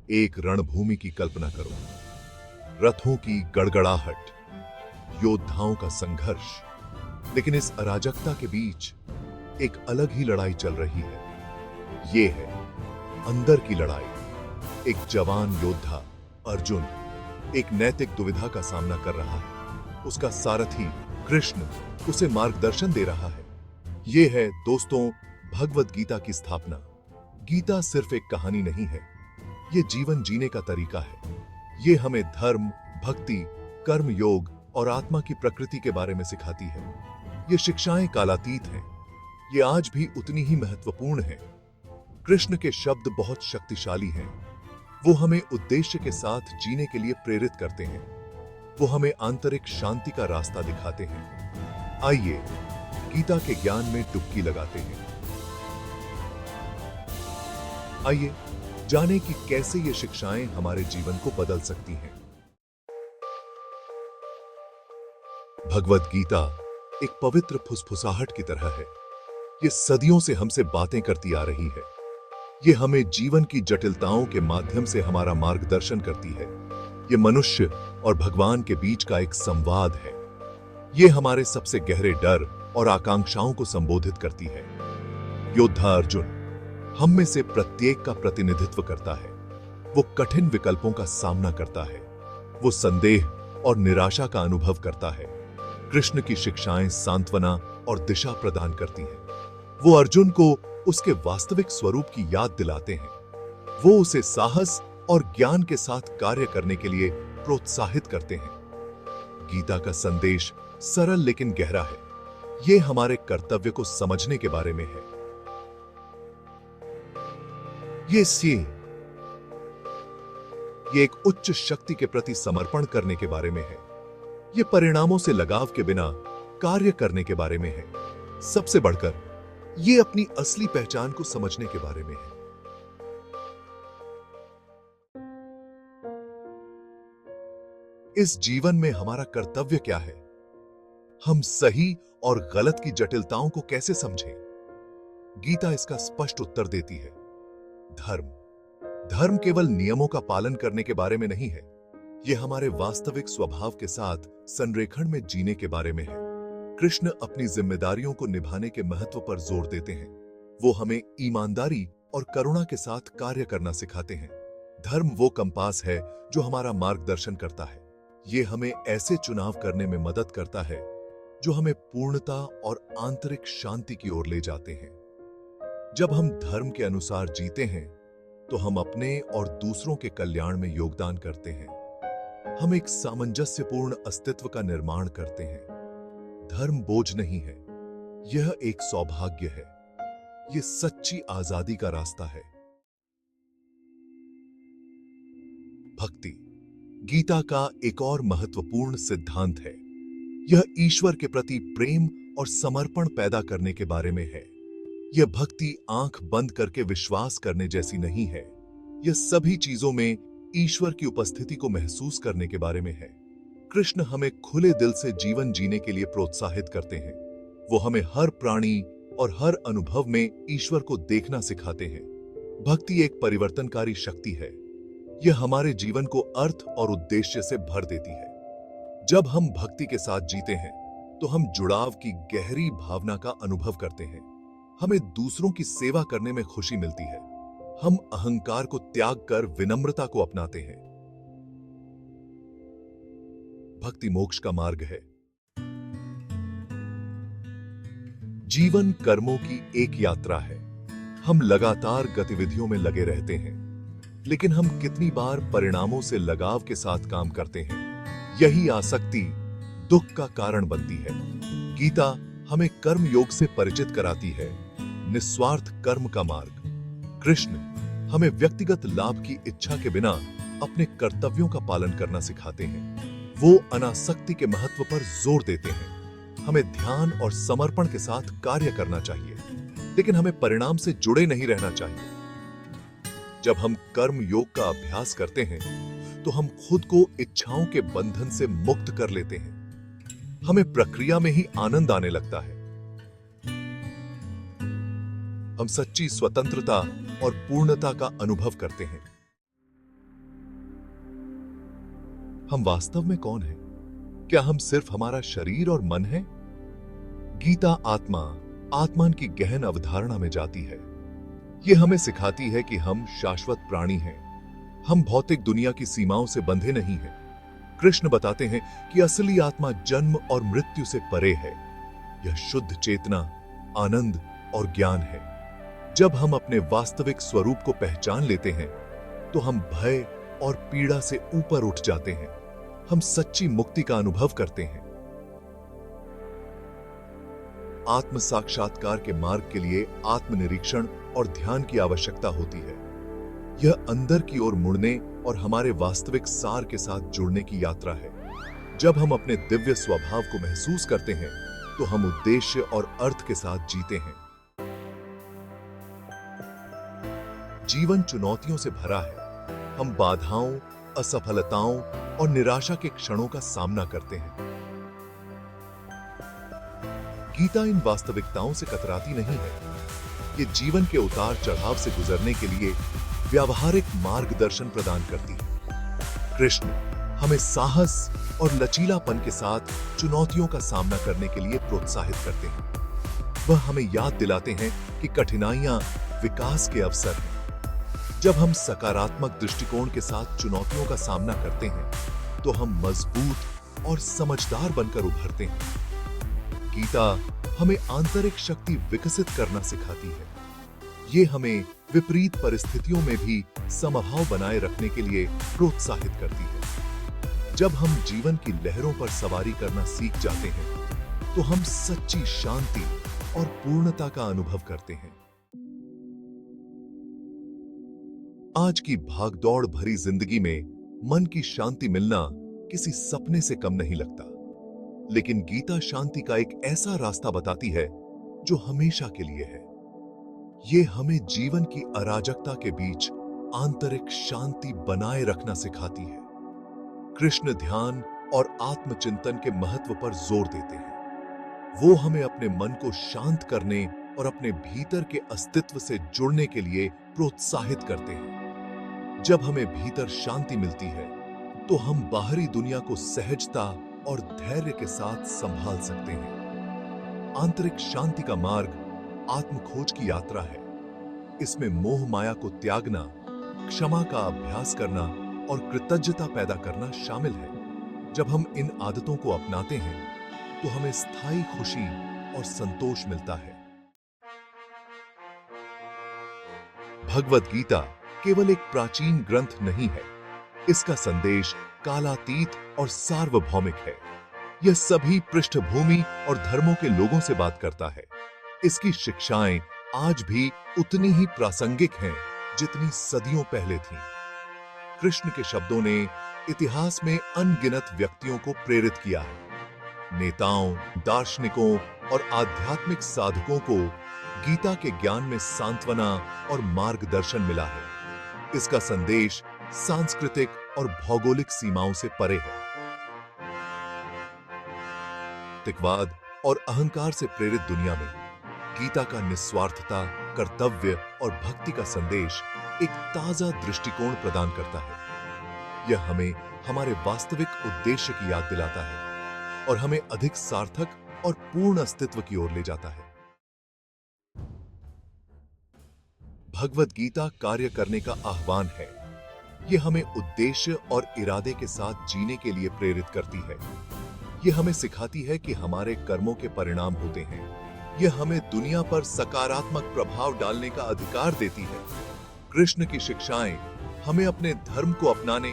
एक रणभूमि की कल्पना करो। रथों की गड़गड़ाहट, योद्धाओं का संघर्ष, लेकिन इस अराजकता के बीच एक अलग ही लड़ाई चल रही है। ये है अंदर की लड़ाई। एक जवान योद्धा अर्जुन एक नैतिक दुविधा का सामना कर रहा है। उसका सारथी कृष्ण उसे मार्गदर्शन दे रहा है। ये है दोस्तों भगवद गीता की स्थापना। गीता सिर्फ एक कहानी नहीं है, ये जीवन जीने का तरीका है। ये हमें धर्म, भक्ति, कर्म योग और आत्मा की प्रकृति के बारे में सिखाती है। ये शिक्षाएं कालातीत हैं, ये आज भी उतनी ही महत्वपूर्ण हैं। कृष्ण के शब्द बहुत शक्तिशाली हैं। वो हमें उद्देश्य के साथ जीने के लिए प्रेरित करते हैं। वो हमें आंतरिक शांति का रास्ता दिखाते हैं। आइए गीता के ज्ञान में डुबकी लगाते हैं। आइए जानें कि कैसे ये शिक्षाएं हमारे जीवन को बदल सकती हैं। भगवद गीता एक पवित्र फुसफुसाहट की तरह है। ये सदियों से हमसे बातें करती आ रही है। ये हमें जीवन की जटिलताओं के माध्यम से हमारा मार्गदर्शन करती है। ये मनुष्य और भगवान के बीच का एक संवाद है। ये हमारे सबसे गहरे डर और आकांक्षाओं को संबोधित करती है। योद्धा अर्जुन हम में से प्रत्येक का प्रतिनिधित्व करता है। वो कठिन विकल्पों का सामना करता है। वो संदेह और निराशा का अनुभव करता है। कृष्ण की शिक्षाएं सांत्वना और दिशा प्रदान करती हैं। वो अर्जुन को उसके वास्तविक स्वरूप की याद दिलाते हैं। वो उसे साहस और ज्ञान के साथ कार्य करने के लिए प्रोत्साहित करते हैं। गीता का संदेश सरल लेकिन गहरा है। ये हमारे कर्तव्य को समझने के बारे में है। ये एक उच्च शक्ति के प्रति समर्पण करने के बारे में है। ये परिणामों से लगाव के बिना कार्य करने के बारे में है। सबसे बढ़कर ये अपनी असली पहचान को समझने के बारे में है। इस जीवन में हमारा कर्तव्य क्या है? हम सही और गलत की जटिलताओं को कैसे समझें? गीता इसका स्पष्ट उत्तर देती है। धर्म केवल नियमों का पालन करने के बारे में नहीं है। यह हमारे वास्तविक स्वभाव के साथ संरेखण में जीने के बारे में है। कृष्ण अपनी जिम्मेदारियों को निभाने के महत्व पर जोर देते हैं। वो हमें ईमानदारी और करुणा के साथ कार्य करना सिखाते हैं। धर्म वो कंपास है जो हमारा मार्गदर्शन करता है। ये हमें ऐसे चुनाव करने में मदद करता है जो हमें पूर्णता और आंतरिक शांति की ओर ले जाते हैं। जब हम धर्म के अनुसार जीते हैं तो हम अपने और दूसरों के कल्याण में योगदान करते हैं। हम एक सामंजस्यपूर्ण अस्तित्व का निर्माण करते हैं। धर्म बोझ नहीं है, यह एक सौभाग्य है। यह सच्ची आजादी का रास्ता है। भक्ति गीता का एक और महत्वपूर्ण सिद्धांत है। यह ईश्वर के प्रति प्रेम और समर्पण पैदा करने के बारे में है। यह भक्ति आंख बंद करके विश्वास करने जैसी नहीं है। यह सभी चीजों में ईश्वर की उपस्थिति को महसूस करने के बारे में है। कृष्ण हमें खुले दिल से जीवन जीने के लिए प्रोत्साहित करते हैं। वो हमें हर प्राणी और हर अनुभव में ईश्वर को देखना सिखाते हैं। भक्ति एक परिवर्तनकारी शक्ति है। यह हमारे जीवन को अर्थ और उद्देश्य से भर देती है। जब हम भक्ति के साथ जीते हैं तो हम जुड़ाव की गहरी भावना का अनुभव करते हैं। हमें दूसरों की सेवा करने में खुशी मिलती है। हम अहंकार को त्याग कर विनम्रता को अपनाते हैं। भक्ति मोक्ष का मार्ग है। जीवन कर्मों की एक यात्रा है। हम लगातार गतिविधियों में लगे रहते हैं, लेकिन हम कितनी बार परिणामों से लगाव के साथ काम करते हैं? यही आसक्ति दुख का कारण बनती है। गीता हमें कर्म योग से परिचित कराती है, निस्वार्थ कर्म का मार्ग। कृष्ण हमें व्यक्तिगत लाभ की इच्छा के बिना अपने कर्तव्यों का पालन करना सिखाते हैं। वो अनासक्ति के महत्व पर जोर देते हैं। हमें ध्यान और समर्पण के साथ कार्य करना चाहिए, लेकिन हमें परिणाम से जुड़े नहीं रहना चाहिए। जब हम कर्म योग का अभ्यास करते हैं तो हम खुद को इच्छाओं के बंधन से मुक्त कर लेते हैं। हमें प्रक्रिया में ही आनंद आने लगता है। हम सच्ची स्वतंत्रता और पूर्णता का अनुभव करते हैं। हम वास्तव में कौन हैं? क्या हम सिर्फ हमारा शरीर और मन है? गीता आत्मान की गहन अवधारणा में जाती है। यह हमें सिखाती है कि हम शाश्वत प्राणी हैं। हम भौतिक दुनिया की सीमाओं से बंधे नहीं हैं। कृष्ण बताते हैं कि असली आत्मा जन्म और मृत्यु से परे है। यह शुद्ध चेतना, आनंद और ज्ञान है। जब हम अपने वास्तविक स्वरूप को पहचान लेते हैं तो हम भय और पीड़ा से ऊपर उठ जाते हैं। हम सच्ची मुक्ति का अनुभव करते हैं। आत्म साक्षात्कार के मार्ग के लिए आत्मनिरीक्षण और ध्यान की आवश्यकता होती है। यह अंदर की ओर मुड़ने और हमारे वास्तविक सार के साथ जुड़ने की यात्रा है। जब हम अपने दिव्य स्वभाव को महसूस करते हैं तो हम उद्देश्य और अर्थ के साथ जीते हैं। जीवन चुनौतियों से भरा है। हम बाधाओं, असफलताओं और निराशा के क्षणों का सामना करते हैं। गीता इन वास्तविकताओं से कतराती नहीं है। ये जीवन के उतार चढ़ाव से गुजरने के लिए व्यावहारिक मार्गदर्शन प्रदान करती है। कृष्ण हमें साहस और लचीलापन के साथ चुनौतियों का सामना करने के लिए प्रोत्साहित करते हैं। वह हमें याद दिलाते हैं कि कठिनाइयां विकास के अवसर हैं। जब हम सकारात्मक दृष्टिकोण के साथ चुनौतियों का सामना करते हैं तो हम मजबूत और समझदार बनकर उभरते हैं। गीता हमें आंतरिक शक्ति विकसित करना सिखाती है। ये हमें विपरीत परिस्थितियों में भी समभाव बनाए रखने के लिए प्रोत्साहित करती है। जब हम जीवन की लहरों पर सवारी करना सीख जाते हैं तो हम सच्ची शांति और पूर्णता का अनुभव करते हैं। आज की भागदौड़ भरी जिंदगी में मन की शांति मिलना किसी सपने से कम नहीं लगता। लेकिन गीता शांति का एक ऐसा रास्ता बताती है जो हमेशा के लिए है। ये हमें जीवन की अराजकता के बीच आंतरिक शांति बनाए रखना सिखाती है। कृष्ण ध्यान और आत्मचिंतन के महत्व पर जोर देते हैं। वो हमें अपने मन को शांत करने और अपने भीतर के अस्तित्व से जुड़ने के लिए प्रोत्साहित करते हैं। जब हमें भीतर शांति मिलती है तो हम बाहरी दुनिया को सहजता और धैर्य के साथ संभाल सकते हैं। आंतरिक शांति का मार्ग आत्मखोज की यात्रा है। इसमें मोह माया को त्यागना, क्षमा का अभ्यास करना और कृतज्ञता पैदा करना शामिल है। जब हम इन आदतों को अपनाते हैं तो हमें स्थायी खुशी और संतोष मिलता है। भगवद गीता केवल एक प्राचीन ग्रंथ नहीं है। इसका संदेश कालातीत और सार्वभौमिक है। यह सभी पृष्ठभूमि और धर्मों के लोगों से बात करता है। इसकी शिक्षाएं आज भी उतनी ही प्रासंगिक हैं जितनी सदियों पहले थीं। कृष्ण के शब्दों ने इतिहास में अनगिनत व्यक्तियों को प्रेरित किया है। नेताओं, दार्शनिकों और आध्यात्मिक साधकों को गीता के ज्ञान में सांत्वना और मार्गदर्शन मिला है। इसका संदेश सांस्कृतिक और भौगोलिक सीमाओं से परे है। तिकवाद और अहंकार से प्रेरित दुनिया में गीता का निस्वार्थता, कर्तव्य और भक्ति का संदेश एक ताजा दृष्टिकोण प्रदान करता है। यह हमें हमारे वास्तविक उद्देश्य की याद दिलाता है और हमें अधिक सार्थक और पूर्ण अस्तित्व की ओर ले जाता है। भगवद गीता कार्य करने का आह्वान है। यह हमें उद्देश्य और इरादे के साथ जीने के लिए प्रेरित करती है। यह हमें सिखाती है कि हमारे कर्मों के परिणाम होते हैं। यह हमें दुनिया पर सकारात्मक प्रभाव डालने का अधिकार देती है। कृष्ण की शिक्षाएं हमें अपने धर्म को अपनाने,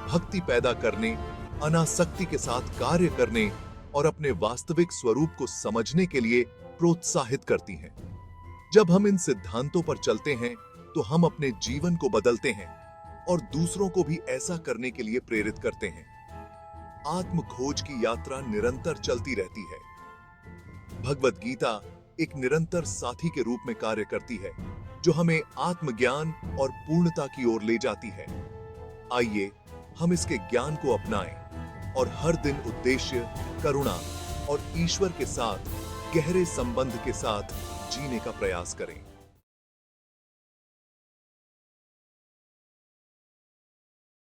भक्ति पैदा करने, अनासक्ति के साथ कार्य करने और अपने वास्तविक स्वरूप को समझने के लिए प्रोत्साहित करती हैं। जब हम इन सिद्धांतों पर चलते हैं तो हम अपने जीवन को बदलते हैं और दूसरों को भी ऐसा करने के लिए प्रेरित करते हैं। आत्म खोज की यात्रा निरंतर चलती रहती है। भगवद गीता एक निरंतर साथी के रूप में कार्य करती है जो हमें आत्मज्ञान और पूर्णता की ओर ले जाती है। आइए हम इसके ज्ञान को अपनाएं और हर दिन उद्देश्य, करुणा और ईश्वर के साथ गहरे संबंध के साथ जीने का प्रयास करें।